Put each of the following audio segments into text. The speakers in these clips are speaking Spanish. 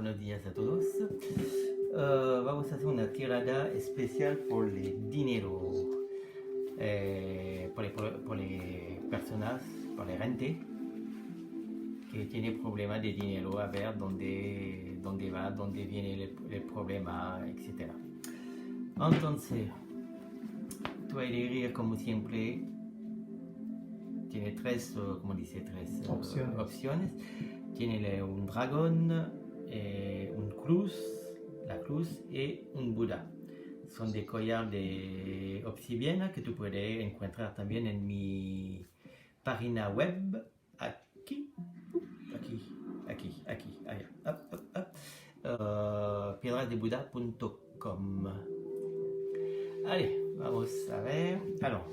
buenos días a todos. Vamos a hacer una tirada especial por el dinero, por las personas, por la gente que tiene problemas de dinero, a ver dónde va, dónde viene el problema, etc. Entonces, tú vas a elegir como siempre, tiene tres opciones. Tiene un dragón, la cruz y un Buda. Son de collar de obsidiana que tú puedes encontrar también en mi página web. Aquí, allá. Piedrasdebuda.com. Allez, vamos a ver. Alors,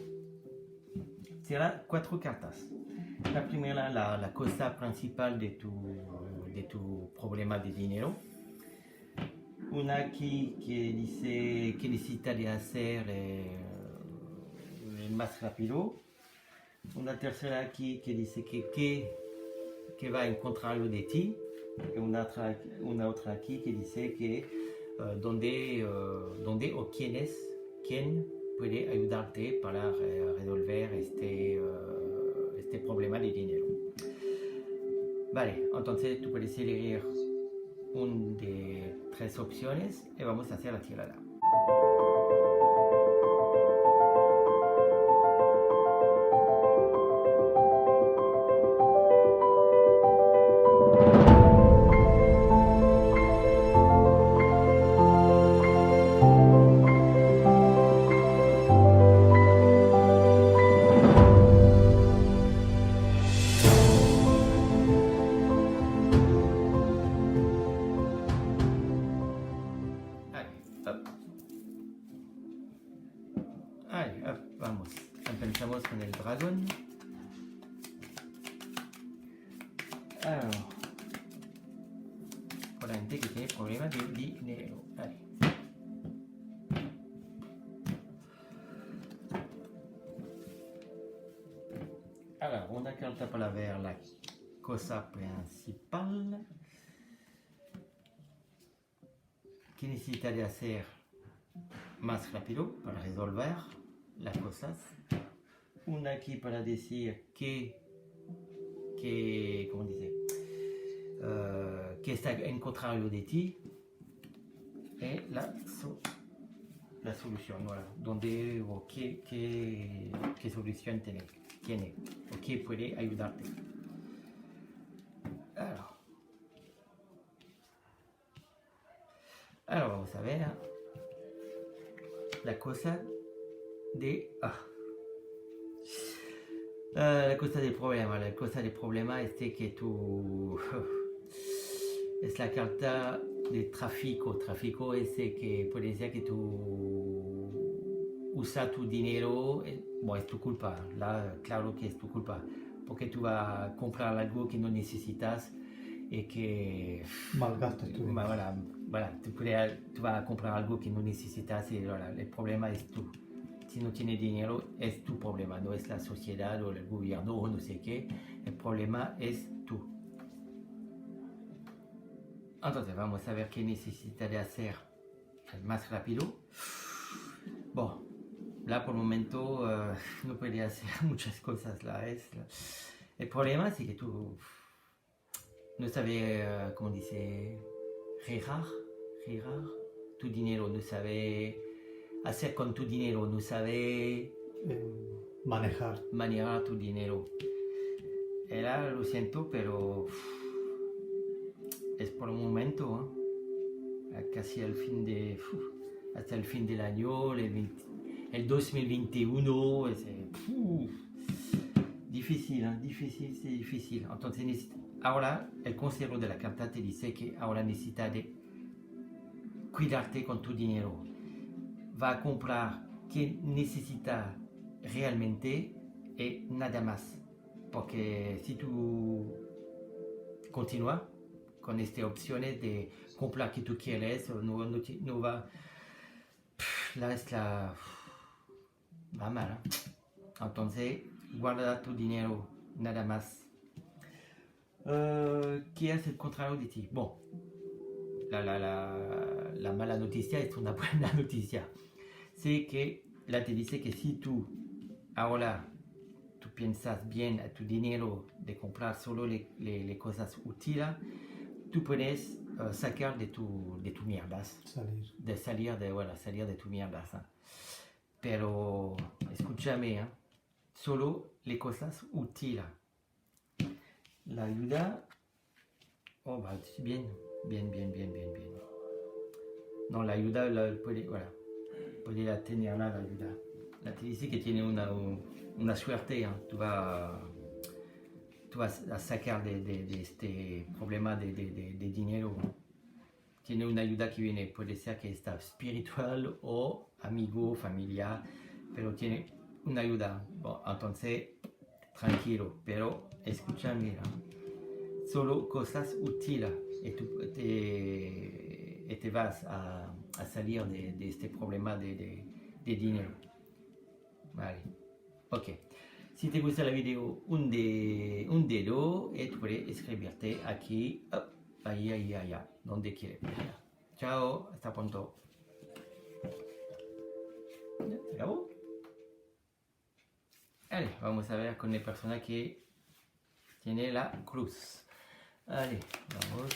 tira 4 cartas. La primera, la cosa principal de tu problema de dinero. Una aquí que dice que necesita de hacer más rápido. Una tercera aquí que dice que va a encontrar algo de ti. Y una otra aquí que dice que dónde o quién puede ayudarte para resolver este problema de dinero. Vale, entonces tú puedes elegir una de 3 opciones y vamos a hacer la tirada. Vamos. Empezamos con el dragón. Alors, por la gente que tiene problemas de dinero. Allez. Alors, una carta para ver la cosa principal que necesita de hacer más rápido para resolver las cosas. Una aquí para decir que está en contrario de ti. Y la solución, voilà. Donde o qué solución tiene o qué puede ayudarte. Alors vamos a ver la cosa de la cosa del problema. La cosa del problema es que tú es la carta de tráfico. Tráfico es que puede ser que tú usas tu dinero. Bueno, es tu culpa. Là, claro que es tu culpa. Porque tú vas a comprar algo que no necesitas y que malgastas tu dinero. Voilà, tú vas a comprar algo que no necesitas y voilà, el problema es tú. Si no tienes dinero es tu problema, no es la sociedad o el gobierno o no sé qué. El problema es tú. Entonces vamos a ver qué necesita de hacer más rápido. Bon, là por el momento no puede hacer muchas cosas. El problema es que tú no sabes, como dice, girar tu dinero, no sabes hacer con tu dinero, no sabes manejar tu dinero. Era, lo siento, pero es por un momento, casi hasta el fin del año, el 2021, es difícil. Entonces, ahora el consejero de la carta te dice que ahora necesitas de cuidarte con tu dinero. Va a comprar que necesita realmente y nada más. Porque si tú continúas con estas opciones de comprar que tú quieres, no va. Va mal. Entonces, guarda tu dinero, nada más. ¿Qué es el contrario de ti? Bon, la mala noticia es una buena noticia. Sé que la te dice que si tú ahora tú piensas bien a tu dinero de comprar solo les cosas útiles, tú puedes sacar de tu mierdas. Salir de tu mierdas. ¿Eh? Pero escúchame, ¿eh? Solo les cosas útiles. La ayuda, oh, va bien. No, la ayuda puede la tener la ayuda. La te dice que tiene una suerte, ¿eh? Tú vas a sacar de este problema de dinero. Tiene una ayuda que viene, puede ser que está espiritual o amigo, familiar, pero tiene una ayuda. Bon, entonces, tranquilo, pero escúchame, ¿eh? Solo cosas útiles y te vas a salir de este problema de dinero. Vale, ok. Si te gusta el video, un dedo y tú puedes escribirte aquí, allá, donde quieres. Chao, hasta pronto. ¿Se acabó? Allez, vamos a ver con la persona que tiene la cruz. Allez, vamos.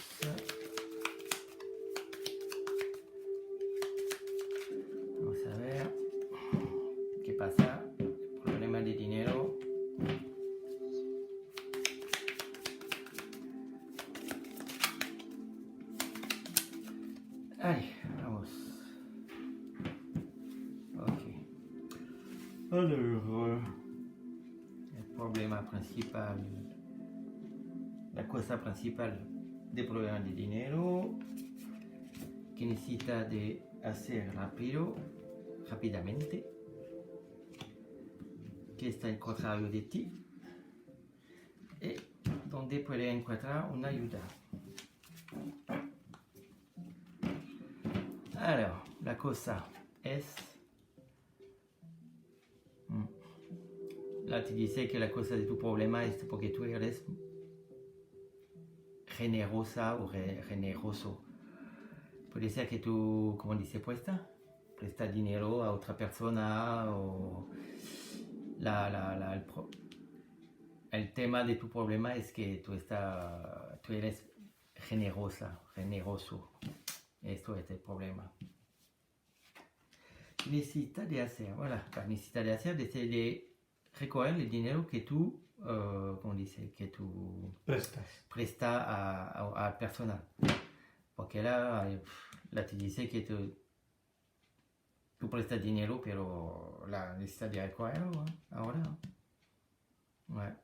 Vamos a ver qué pasa. Problema de dinero. Allez, vamos. Ok. Alors, el problema principal. La cosa principal del problema de dinero que necesita de hacer rápidamente, que está en contrario de ti y donde puede encontrar una ayuda. Alors, la cosa es, là te dice que la cosa de tu problema es porque tú eres generosa o generoso. Puede ser que tú, como dice, presta dinero a otra persona o el tema de tu problema es que tú eres generoso. Esto es el problema. Necesita de hacer, de recoger el dinero que tú como dice, que tú prestas a persona. Porque la te dice que tú prestas dinero, pero la necesitas de recogerlo, ¿eh? Ahora. Ouais.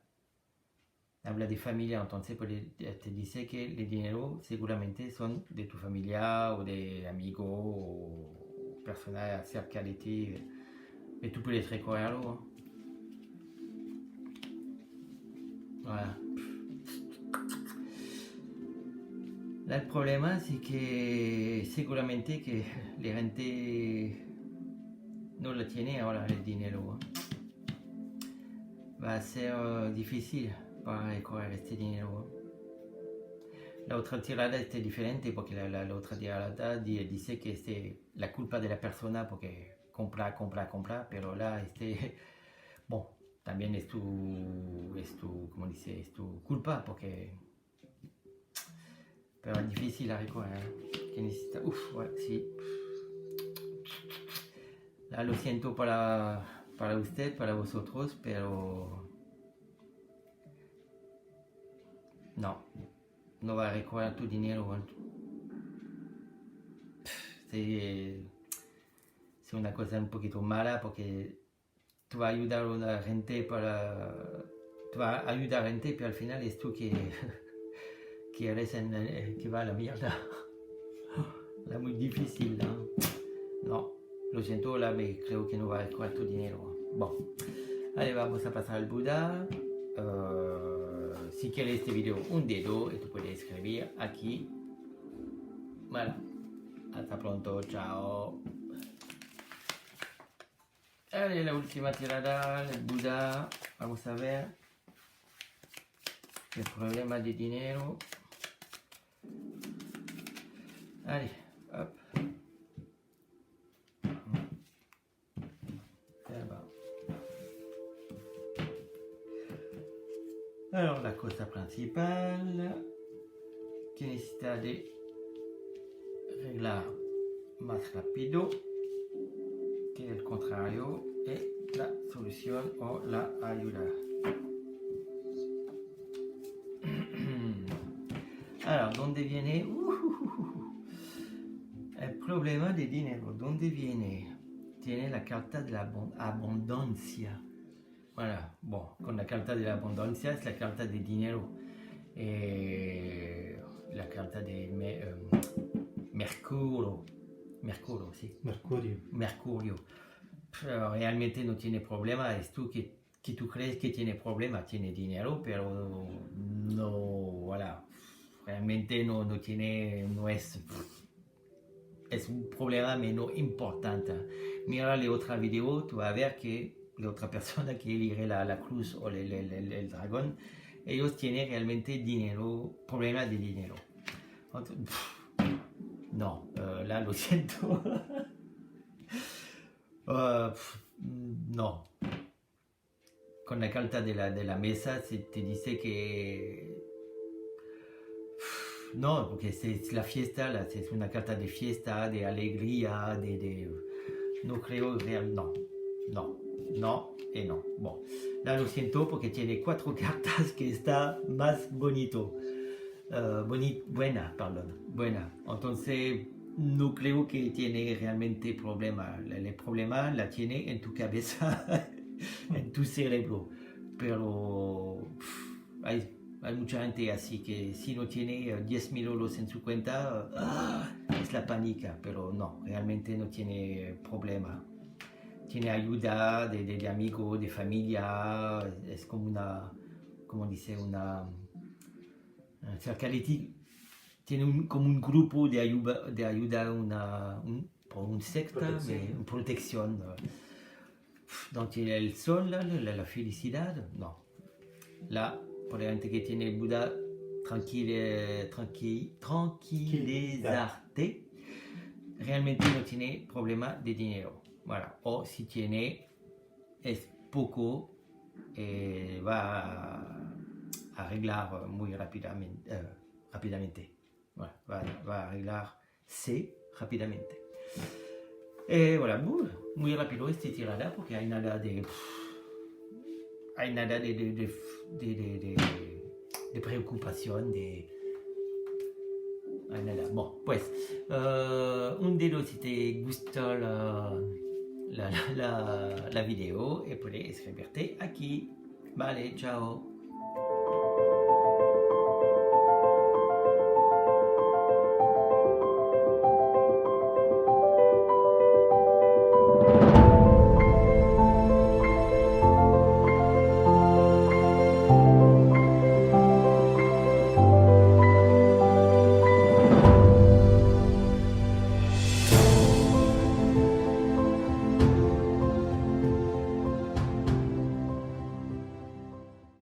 Habla de familia, entonces te dice que el dinero seguramente son de tu familia o de amigo o persona cerca de ti. Y tú puedes recogerlo, ¿eh? Voilà. Là, el problema es que seguramente que la gente no lo tiene ahora el dinero. Va a ser difícil para recoger este dinero. La otra tirada es diferente porque la otra tirada dice que es la culpa de la persona porque compra, pero la bon, también es tu, como dice, es tu culpa porque, pero es difícil a recoger, que necesita, sí. La, lo siento para usted, para vosotros, pero no va a recoger tu dinero. Es una cosa un poquito mala porque tú vas a ayudar a la gente pero al final es tú que eres que va a la mierda. Es muy difícil, ¿no? No, lo siento, me creo que no va a recoger tu dinero. Bon, allez, vamos a pasar al Buda. Si quieres este video, un dedo y tú puedes escribir aquí. Voilà. Hasta pronto, chao. Allez, la última tirada, el Buda. Vamos a ver. El problema de dinero. Allez, hop. Là-bas. Alors la cosa principale que necesita de arreglar más rápido que el contrario es la solución o la ayuda. Alors, ¿dónde viene? El problema de dinero, ¿dónde viene? Tiene la carta de la abundancia. Voilà, bon, con la carta de la abundancia es la carta de dinero. La carta de Mercurio. Mercurio, sí. Mercurio. Mercurio. Pero realmente no tiene problema, es tú que tú crees que tiene problema, tiene dinero, pero no, voilà, realmente no tiene, no es un problema menos importante. Mira la otra video, tú vas a ver que la otra persona que elige la cruz o el dragón, ellos tienen realmente dinero, problemas de dinero. Entonces, no, là lo siento. No. Con la carta de la mesa se te dice que no, porque es la fiesta, es una carta de fiesta, de alegría, no creo no, y no. Bon, là lo siento porque tiene 4 cartas que está más bonito, buena. Entonces no creo que tiene realmente problema. El problema la tiene en tu cabeza, en tu cerebro. Pero hay mucha gente así que si no tiene 10.000 euros en su cuenta, es la pánica. Pero no, realmente no tiene problema. Tiene ayuda de amigos, de familia. Es como una, como dice, una cerca de ti. Tiene como un grupo de ayuda un secta, una protección. Donc el sol, la felicidad, no. Là, por la gente que tiene Buda, tranquilizarte, realmente no tiene problema de dinero. Voilà. O si tiene, es poco, va a arreglar muy rápidamente. Voilà, va a arreglarse rápidamente. Voilà, muy rápido esta tirada porque hay nada de preocupación, hay nada. Bon, pues, un dedo si te gustó la video y puedes suscribirte aquí. Vale, chao.